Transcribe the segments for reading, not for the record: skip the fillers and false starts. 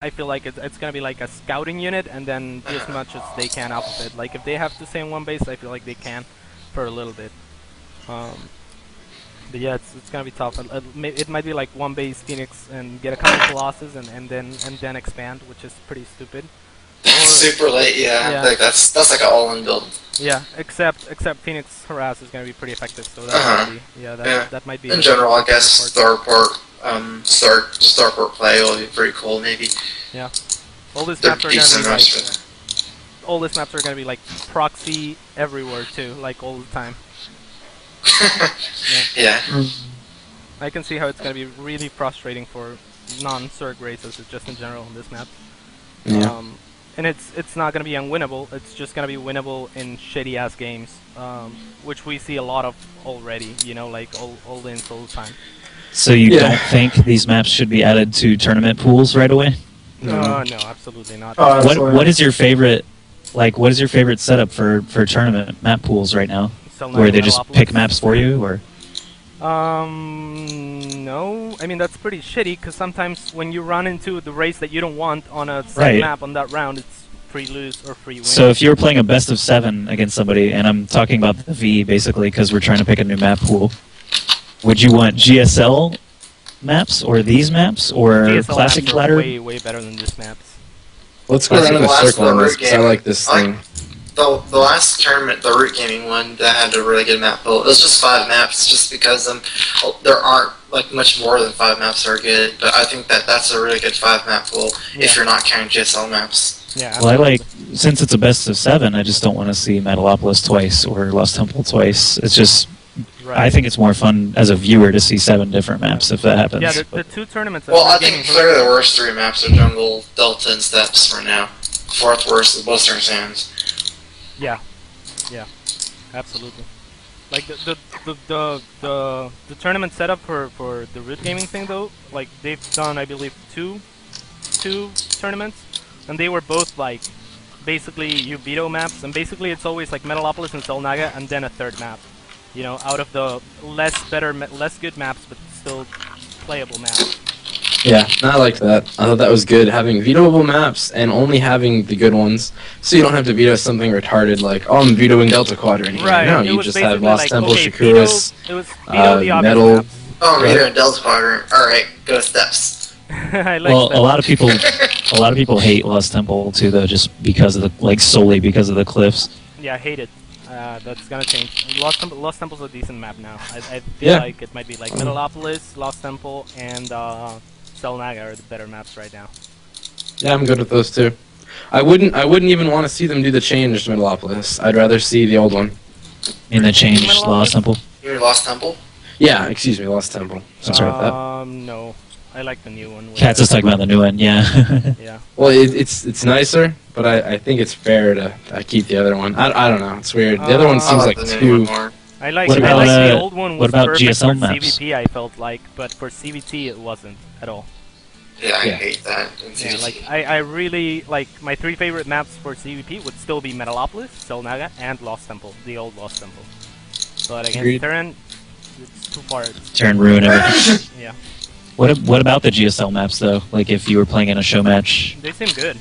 I feel like it's gonna be like a scouting unit, and then do as much as they can off of it. Like if they have to stay in one base, I feel like they can for a little bit. Um, but yeah, it's gonna be tough. It might be like one base Phoenix and get a couple of losses, and then expand, which is pretty stupid. That's super late, yeah. Like that's like an all-in build. Yeah, except Phoenix Harass is gonna be pretty effective, so that might be, that might be. In general, I guess Starport play will be pretty cool, maybe. Yeah, all these maps are gonna be like. All these maps are gonna be like proxy everywhere too, like all the time. Yeah. I can see how it's gonna be really frustrating for non-Zerg races, just in general on this map. Yeah. And it's not gonna be unwinnable. It's just gonna be winnable in shitty ass games, which we see a lot of already. You know, like all wins all the time. So you don't think these maps should be added to tournament pools right away? No, absolutely not. What is your favorite? Like, what is your favorite setup for tournament map pools right now? Where they just pick maps for you, or? No. I mean, that's pretty shitty, because sometimes when you run into the race that you don't want on a set map on that round, it's free lose or free win. So if you were playing a best of 7 against somebody, and I'm talking about the V basically, because we're trying to pick a new map pool, would you want GSL maps, or these maps, or GSL classic maps ladder? Are way better than these maps. Let's go around in a circle on this, because I like this thing. The last tournament, the Root Gaming one, that had a really good map build. It was just 5 maps, just because there aren't like much more than 5 maps that are good. But I think that's a really good 5 map pool if you're not counting GSL maps. Yeah. Well, I like, since it's a best of 7, I just don't want to see Metalopolis twice or Lost Temple twice. It's just, I think it's more fun as a viewer to see 7 different maps if that happens. Yeah, the 2 tournaments. Well, I think clearly the worst 3 maps are Jungle, Delta, and Steppes for now. 4th worst is Blistering Sands. Yeah, absolutely. Like the tournament setup for the Root Gaming thing though, like they've done I believe two tournaments, and they were both like basically Ubito maps, and basically it's always like Metalopolis and Selnaga, and then a third map. You know, out of the less good maps, but still playable maps. Yeah, I liked that. I thought that was good, having vetoable maps and only having the good ones, so you don't have to veto something retarded like, oh, I'm vetoing Delta Quadrant. Right. No, you just have Lost like, Temple, okay, Shakuras, Metal. Oh, I'm vetoing Delta Quadrant. Alright, go Steppes. I like well, Steppes. a lot of people hate Lost Temple too, though, just because of the solely because of the cliffs. Yeah, I hate it. That's gonna change. Lost Temple's a decent map now. I feel like it might be like Metalopolis, Lost Temple, and Selnaga are the better maps right now. Yeah, I'm good with those two. I wouldn't even want to see them do the changed Metalopolis. I'd rather see the old one. In the changed Lost Temple? You mean Lost Temple? Yeah, excuse me, Lost Temple. Sorry about that. No. I like the new one. Katz is talking about the new one, yeah. Yeah. Well, it's nicer, but I think it's fair to keep the other one. I don't know, it's weird. The other one seems like too... I like the old one was what about perfect GSL for maps? CVP, I felt like, but for CVT it wasn't at all. Yeah, I hate that. Yeah, like I really like my 3 favorite maps for CVP would still be Metalopolis, Selnaga, and Lost Temple, the old Lost Temple. But against Terran, it's too far. Terran ruin everything. Yeah. What about the GSL maps though? Like if you were playing in a show match? They seem good.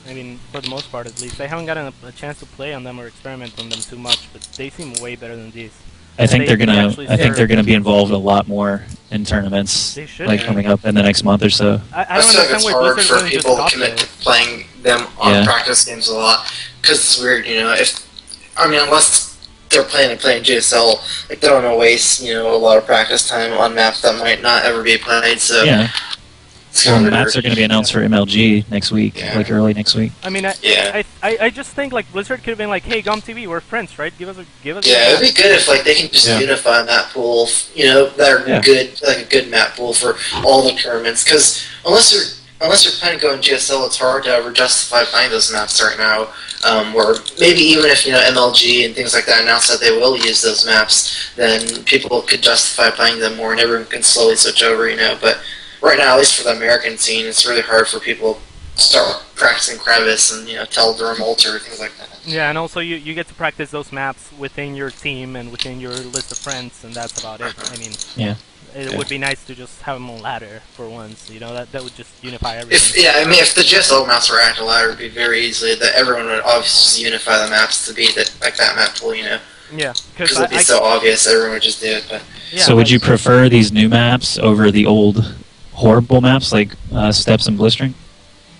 I mean, for the most part at least. I haven't gotten a chance to play on them or experiment on them too much, but they seem way better than these. I think they're gonna be involved a lot more in tournaments, they should, like coming up in the next month or so. I don't understand why hard Blizzard for wouldn't people just to commit copy to playing them on practice games a lot, because it's weird, you know. Unless they're playing GSL, like they don't want to waste, you know, a lot of practice time on maps that might not ever be played. So yeah. Well, maps are going to be announced for MLG next week, like early next week. I mean, I just think like Blizzard could have been like, hey, Gum TV, we're friends, right? Give us. Yeah, it'd be good if like they can just unify map pool, you know, that are good, like a good map pool for all the tournaments. Because unless you're planning to go in GSL, it's hard to ever justify playing those maps right now. Or maybe even if, you know, MLG and things like that announce that they will use those maps, then people could justify playing them more, and everyone can slowly switch over, you know. But right now, at least for the American scene, it's really hard for people to start practicing Crevice and, you know, Teldrum, Alter, things like that. Yeah, and also you get to practice those maps within your team and within your list of friends, and that's about it. I mean, it Yeah. would be nice to just have them on ladder for once. You know, that would just unify If everything. yeah, I mean, if the GSL maps were active ladder, it would be very easily that everyone would obviously just unify the maps to be that like that map pool, you know, Yeah, because because it'd be so obvious, everyone would just do it. But yeah, So would you prefer these new maps over the old horrible maps like Steps and Blistering?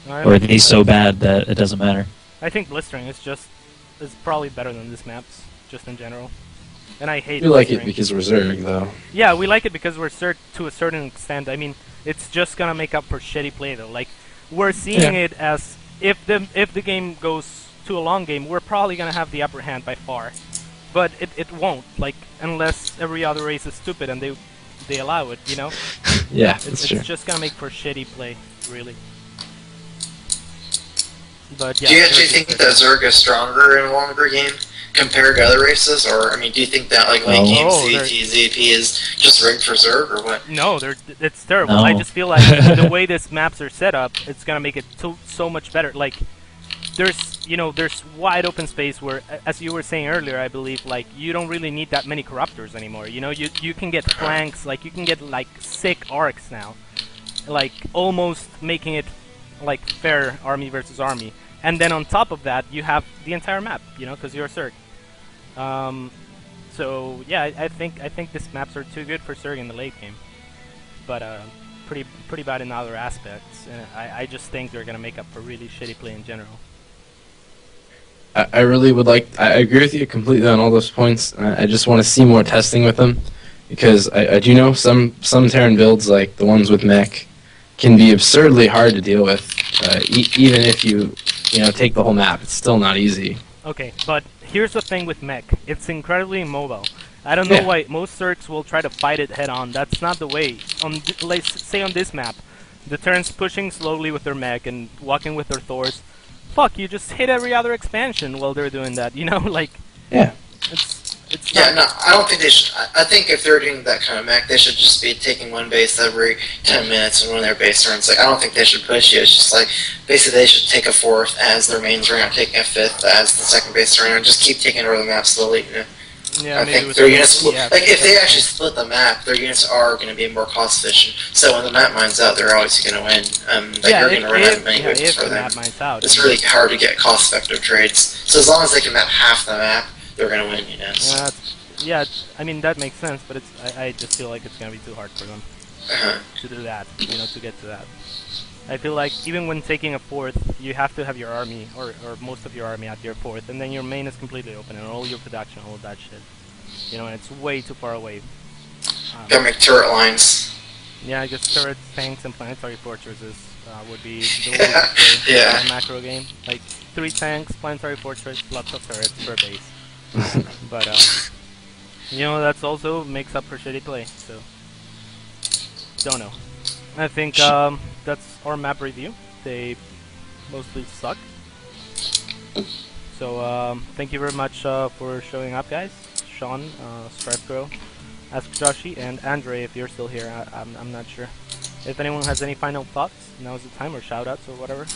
Or are these so bad that it doesn't matter? I think blistering is probably better than this maps, just in general. And I hate We like it blistering. because we're Zerg, though. Yeah, we like it because we're to a certain extent. I mean, it's just gonna make up for shitty play though. Like, we're seeing Yeah. it as if the game goes to a long game, we're probably gonna have the upper hand by far. But it won't, like, unless every other race is stupid and they allow it, you know? Yeah, It's that's true. just gonna make for shitty play, really. But yeah. do you actually Zerg is think good. that Zerg is stronger in a longer game compared to other races, or I mean, do you think that like late game Oh, CT ZP is just rigged for Zerg, or what? No, it's terrible. No. I just feel like the way these maps are set up, it's gonna make it so much better. Like, there's wide open space where, as you were saying earlier, I believe, like, you don't really need that many corruptors anymore. You know, you can get flanks, like, you can get like sick arcs now, like almost making it like fair army versus army. And then on top of that, you have the entire map, you know, because you're a Zerg. So yeah, I think these maps are too good for Zerg in the late game, but pretty bad in other aspects. And I just think they're gonna make up for really shitty play in general. I really would like. I agree with you completely on all those points. I just want to see more testing with them, because I do know some Terran builds, like the ones with mech, can be absurdly hard to deal with. Even if you take the whole map, it's still not easy. Okay, but here's the thing with mech. It's incredibly mobile. I don't know Yeah. why most Zergs will try to fight it head on. That's not the way. Let's say on this map, the Terrans pushing slowly with their mech and walking with their Thors. Fuck, you just hit every other expansion while they're doing that. You know, like, Yeah. it's Yeah, not. no, I don't think they should. I think if they're doing that kind of mech, they should just be taking one base every 10 minutes and when their base turns. Like, I don't think they should push you. It's just like, basically they should take a fourth as their main turn, taking a fifth as the second base turn, and just keep taking over the map slowly, you know? Yeah, I maybe think with their the- units, yeah, like if they actually split the map, their units are going to be more cost efficient. So when the map mines out, they're always going to win. Like yeah, you're going to run out of many yeah, waves if for the them. map mines out. It's really hard to get cost effective trades. So as long as they can map half the map, they're going to win, you know? So, Yeah, I mean that makes sense, but I just feel like it's gonna be too hard for them to do that. You know, to get to that. I feel like even when taking a fourth, you have to have your army or most of your army at your fourth, and then your main is completely open and all your production, all of that shit. You know, and it's way too far away. gotta make turret lines. Yeah, I guess turrets, tanks, and planetary fortresses would be the way to play Yeah. a macro game. Like 3 tanks, planetary fortress, lots of turrets per base. But you know, that's also makes up for shitty play. So don't know. I think that's our map review. They mostly suck. So thank you very much for showing up, guys. Sean, Stripegirl, Ask Joshi, and Andre, if you're still here. I'm not sure. If anyone has any final thoughts, now's the time, or shoutouts or whatever.